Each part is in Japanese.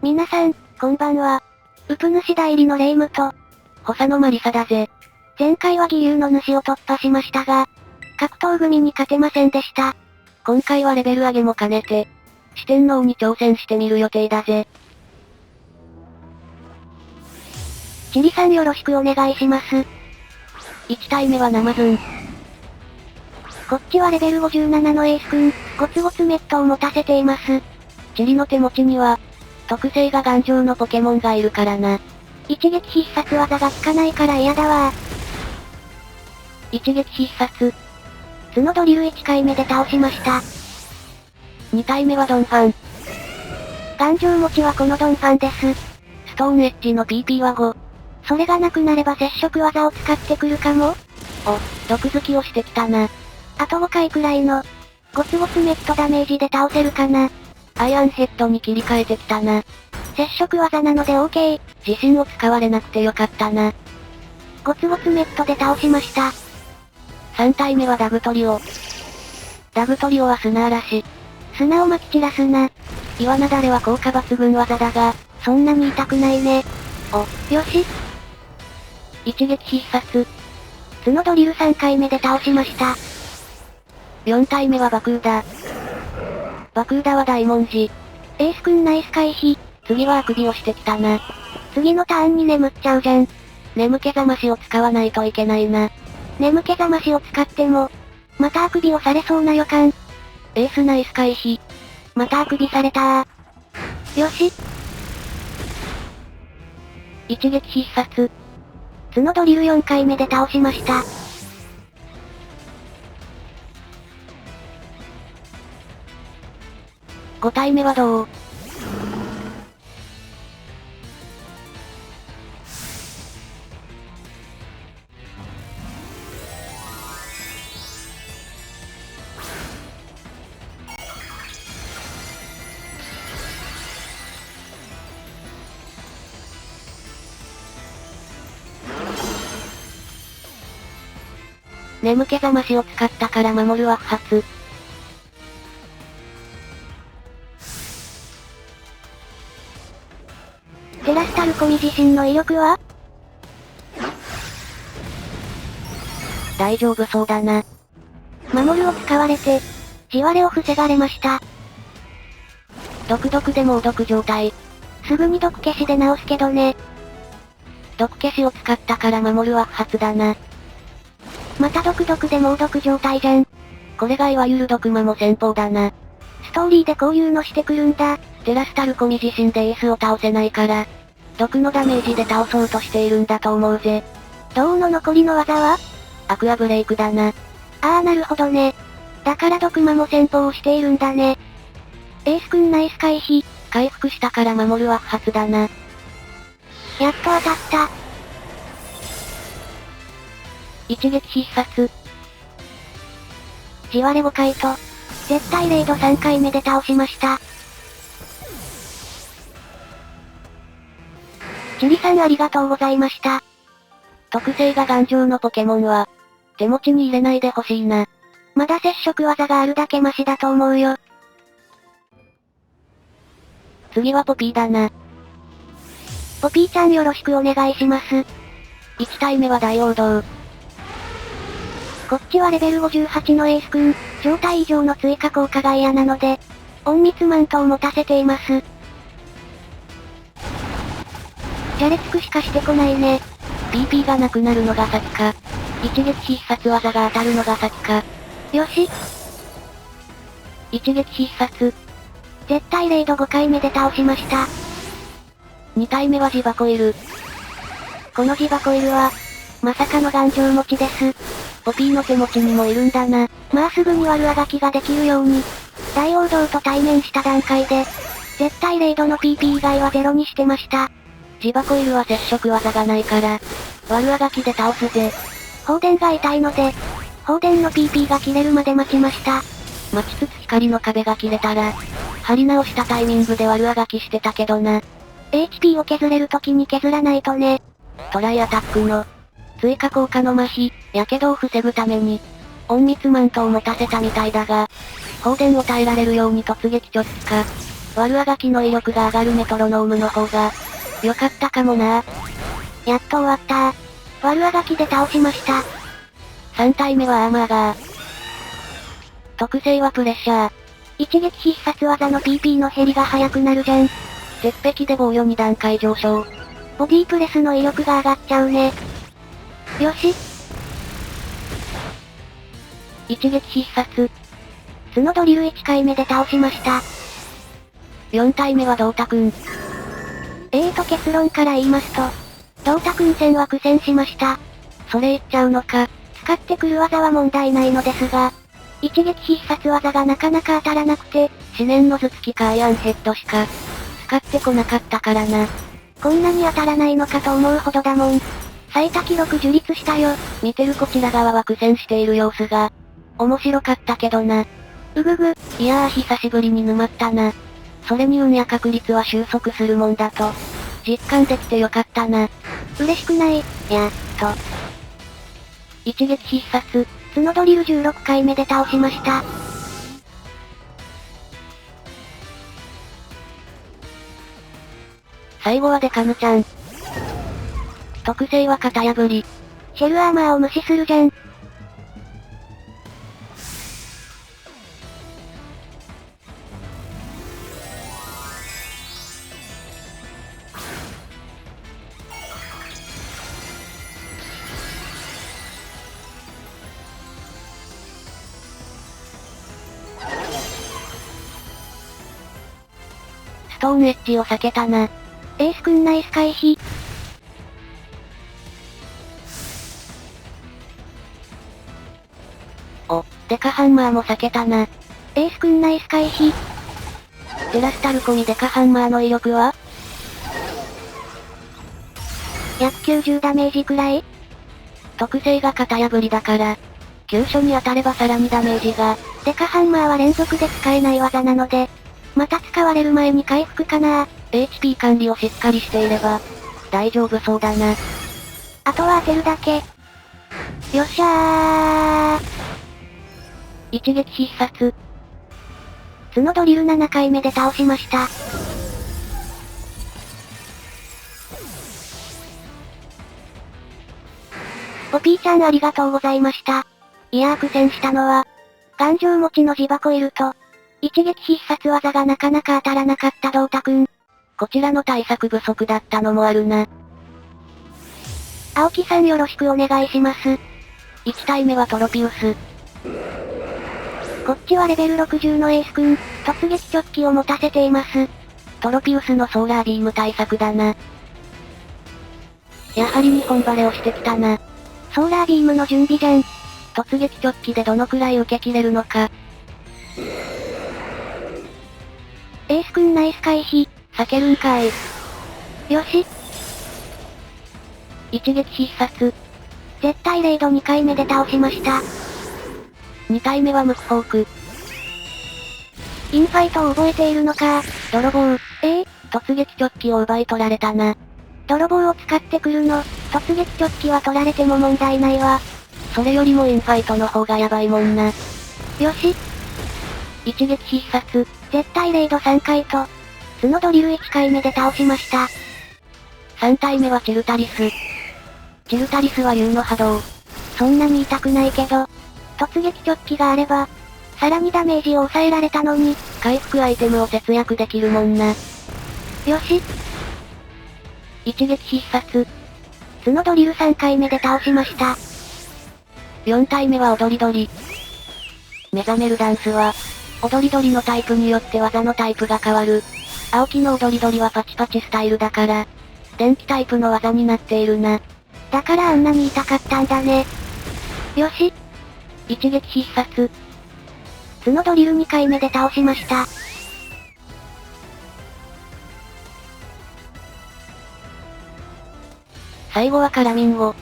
皆さん、こんばんは。ウプ主代理のレイムと、補佐のマリサだぜ。前回は義勇の主を突破しましたが、格闘組に勝てませんでした。今回はレベル上げも兼ねて、四天王に挑戦してみる予定だぜ。チリさんよろしくお願いします。1体目はナマズン。こっちはレベル57のエースくん、ゴツゴツメットを持たせています。チリの手持ちには、特性が頑丈のポケモンがいるからな。一撃必殺技が効かないから嫌だわ一撃必殺。角ドリル1回目で倒しました。2体目はドンファン。頑丈持ちはこのドンファンです。ストーンエッジの PP は5。それがなくなれば接触技を使ってくるかも。毒好きをしてきたな。あと5回くらいの、ゴツゴツメットダメージで倒せるかな。アイアンヘッドに切り替えてきたな。接触技なので OK。自信を使われなくてよかったな。ゴツゴツメットで倒しました。3体目はダグトリオ。ダグトリオは砂嵐。砂を撒き散らすな。岩なだれは効果抜群技だが、そんなに痛くないね。よし。一撃必殺。角ドリル3回目で倒しました。4体目はバクーダ。バクーダは大文字。エースくんナイス回避。次はあくびをしてきたな。次のターンに眠っちゃうじゃん。眠気覚ましを使わないといけないな。眠気覚ましを使っても、またあくびをされそうな予感。エースナイス回避。またあくびされたー。よし。一撃必殺。角ドリル4回目で倒しました。5体目はどう？眠気覚ましを使ったから守るは不発。テラスタルコミ自身の威力は？大丈夫そうだな。守るを使われて、地割れを防がれました。毒で猛毒状態。すぐに毒消しで直すけどね。毒消しを使ったから守るは不発だな。また毒で猛毒状態じゃん。これがいわゆる毒魔も戦法だな。ストーリーでこういうのしてくるんだ。テラスタルコミ自身でエースを倒せないから、毒のダメージで倒そうとしているんだと思うぜ。銅の残りの技は？アクアブレイクだな。なるほどね。だから毒魔も戦法をしているんだね。エースくんナイス回避。回復したから守るは不発だな。やっと当たった。一撃必殺。地割れ5回と、絶対レイド3回目で倒しました。チリさんありがとうございました。特性が頑丈のポケモンは、手持ちに入れないでほしいな。まだ接触技があるだけマシだと思うよ。次はポピーだな。ポピーちゃんよろしくお願いします。1体目は大王道。こっちはレベル58のエースくん、状態異常の追加効果が嫌なので、隠密マントを持たせています。じゃれつくしかしてこないね。PP がなくなるのが先か。一撃必殺技が当たるのが先か。よし。一撃必殺。絶対レイド5回目で倒しました。2体目はジバコイル。このジバコイルは、まさかの頑丈持ちです。ポピーの手持ちにもいるんだな。まあすぐに悪あがきができるように、大王道と対面した段階で、絶対レイドの PP 以外はゼロにしてました。ジバコイルは接触技がないから、悪あがきで倒すぜ。放電が痛いので、放電の PP が切れるまで待ちました。待ちつつ光の壁が切れたら、張り直したタイミングで悪あがきしてたけどな。HP を削れる時に削らないとね。トライアタックの、追加効果の麻痺、火傷を防ぐために、隠密マントを持たせたみたいだが、放電を耐えられるように突撃チョッチか、悪あがきの威力が上がるメトロノームの方が、良かったかもな。やっと終わった悪あがきで倒しました。3体目はアーマーガー。特性はプレッシャー。一撃必殺技の PP の減りが速くなるじゃん。鉄壁で防御2段階上昇。ボディプレスの威力が上がっちゃうね。よし。一撃必殺。角ドリル1回目で倒しました。4体目はドータくん。結論から言いますと、ドータくん戦は苦戦しました。それ言っちゃうのか。使ってくる技は問題ないのですが、一撃必殺技がなかなか当たらなくて、思念の頭突きかアイアンヘッドしか、使ってこなかったからな。こんなに当たらないのかと思うほどだもん。最多記録樹立したよ。見てるこちら側は苦戦している様子が、面白かったけどな。うぐぐ。いやー久しぶりに沼ったな。それに運や確率は収束するもんだと、実感できてよかったな。嬉しくない、やっと。一撃必殺。角ドリル16回目で倒しました。最後はデカヌちゃん。特性は型破り。シェルアーマーを無視するじゃん。ストーンエッジを避けたな。エースくんナイス回避。お、デカハンマーも避けたな。エースくんナイス回避。テラスタルコミデカハンマーの威力は約90ダメージくらい。特性が型破りだから、急所に当たればさらにダメージが。デカハンマーは連続で使えない技なので、また使われる前に回復かな。HP 管理をしっかりしていれば、大丈夫そうだな。あとは当てるだけ。よっしゃー。一撃必殺。角ドリル7回目で倒しました。ポピーちゃんありがとうございました。いやー苦戦したのは、頑丈持ちの地箱いると、一撃必殺技がなかなか当たらなかったドータくん。こちらの対策不足だったのもあるな。青木さんよろしくお願いします。1体目はトロピウス。こっちはレベル60のエースくん、突撃チョッキを持たせています。トロピウスのソーラービーム対策だな。やはり日本バレをしてきたな。ソーラービームの準備じゃん。突撃チョッキでどのくらい受け切れるのか。エースくんナイス回避。避けるんかい。よし。一撃必殺。絶対レイド2回目で倒しました。2体目はムクフォーク。インファイトを覚えているのか。泥棒。突撃チョッキを奪い取られたな。泥棒を使ってくるの、突撃チョッキは取られても問題ないわ。それよりもインファイトの方がやばいもんな。よし。一撃必殺。絶対レイド3回と、角ドリル1回目で倒しました。3体目はチルタリス。チルタリスは竜の波動。そんなに痛くないけど、突撃チョッキがあれば、さらにダメージを抑えられたのに、回復アイテムを節約できるもんな。よし。一撃必殺。角ドリル3回目で倒しました。4体目は踊り鳥。目覚めるダンスは、踊り鳥のタイプによって技のタイプが変わる。青木の踊り鳥はパチパチスタイルだから、電気タイプの技になっているな。だからあんなに痛かったんだね。よし。一撃必殺。角ドリル2回目で倒しました。最後はカラミンゴ。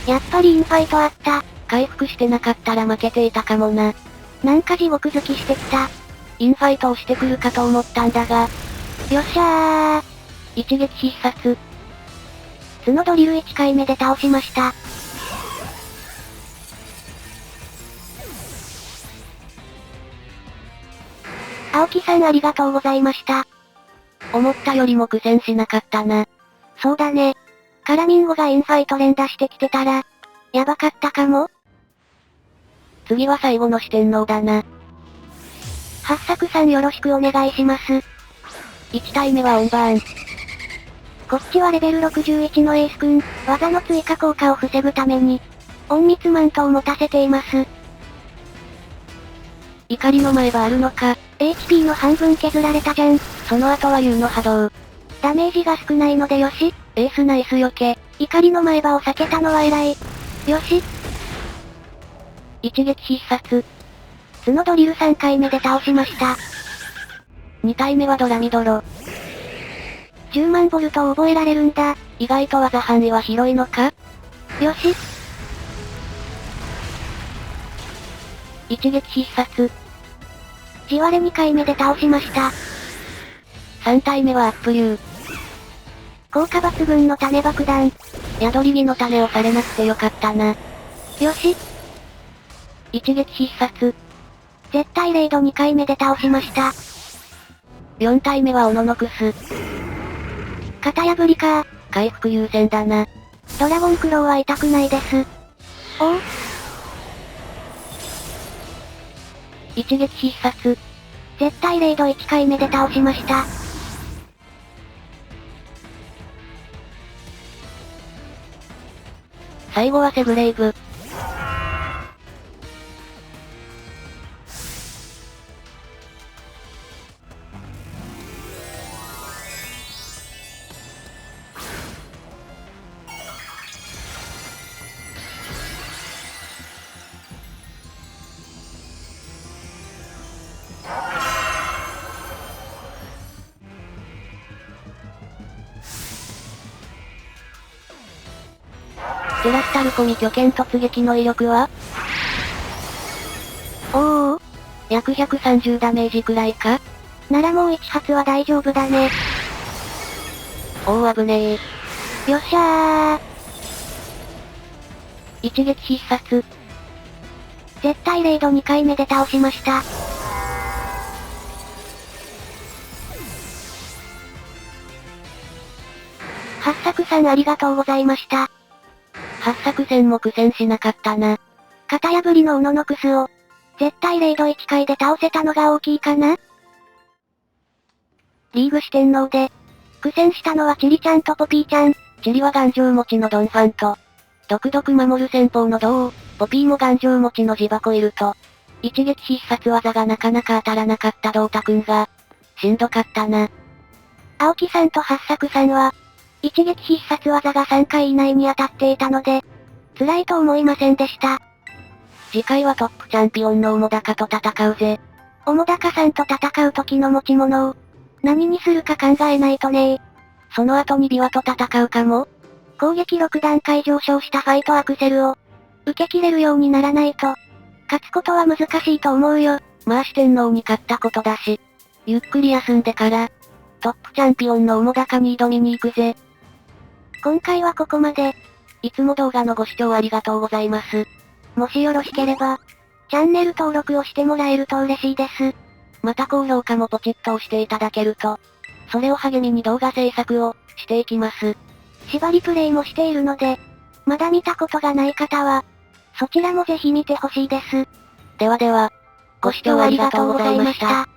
やっぱりインファイトあった。回復してなかったら負けていたかもな。なんか地獄好きしてきた。インファイトをしてくるかと思ったんだが。よっしゃー。一撃必殺。角ドリル1回目で倒しました。青木さんありがとうございました。思ったよりも苦戦しなかったな。そうだね。カラミンゴがインファイト連打してきてたら、やばかったかも。次は最後の四天王だな。八作さんよろしくお願いします。1体目はオンバーン。こっちはレベル61のエースくん、技の追加効果を防ぐために、隠密マントを持たせています。怒りの前歯あるのか。HP の半分削られたじゃん。その後は U の波動。ダメージが少ないのでよし。エースナイス避け。怒りの前歯を避けたのは偉い。よし。一撃必殺。角ドリル3回目で倒しました。2体目はドラミドロ。10万ボルトを覚えられるんだ。意外と技範囲は広いのか。よし。一撃必殺。地割れ2回目で倒しました。3体目はアップ流。効果抜群の種爆弾。宿り木の種をされなくてよかったな。よし。一撃必殺。絶対レイド2回目で倒しました。4体目はオノノクス。型破りか。回復優先だな。ドラゴンクローは痛くないです。おう。一撃必殺。絶対レイド1回目で倒しました。最後はセブレイブ。テラスタルコミ巨剣突撃の威力はおお。約130ダメージくらいか。ならもう1発は大丈夫だね。おお危ねえ。よっしゃー。一撃必殺。絶対レイド2回目で倒しました。八作さんありがとうございました。八作戦も苦戦しなかったな。型破りのオノノクスを、絶対レイド1回で倒せたのが大きいかな。リーグ四天王で、苦戦したのはチリちゃんとポピーちゃん。チリは頑丈持ちのドンファンと、独々守る戦法の銅王、ポピーも頑丈持ちのジバコイルと、一撃必殺技がなかなか当たらなかったドータくんが、しんどかったな。青木さんと八作さんは、一撃必殺技が3回以内に当たっていたので、辛いと思いませんでした。次回はトップチャンピオンの澤高と戦うぜ。澤高さんと戦う時の持ち物を、何にするか考えないとね。その後にビワと戦うかも。攻撃6段階上昇したファイトアクセルを、受け切れるようにならないと、勝つことは難しいと思うよ。まあ四天王に勝ったことだし、ゆっくり休んでから、トップチャンピオンの澤高に挑みに行くぜ。今回はここまで。いつも動画のご視聴ありがとうございます。もしよろしければ、チャンネル登録をしてもらえると嬉しいです。また高評価もポチッと押していただけると、それを励みに動画制作をしていきます。縛りプレイもしているので、まだ見たことがない方は、そちらもぜひ見てほしいです。ではでは、ご視聴ありがとうございました。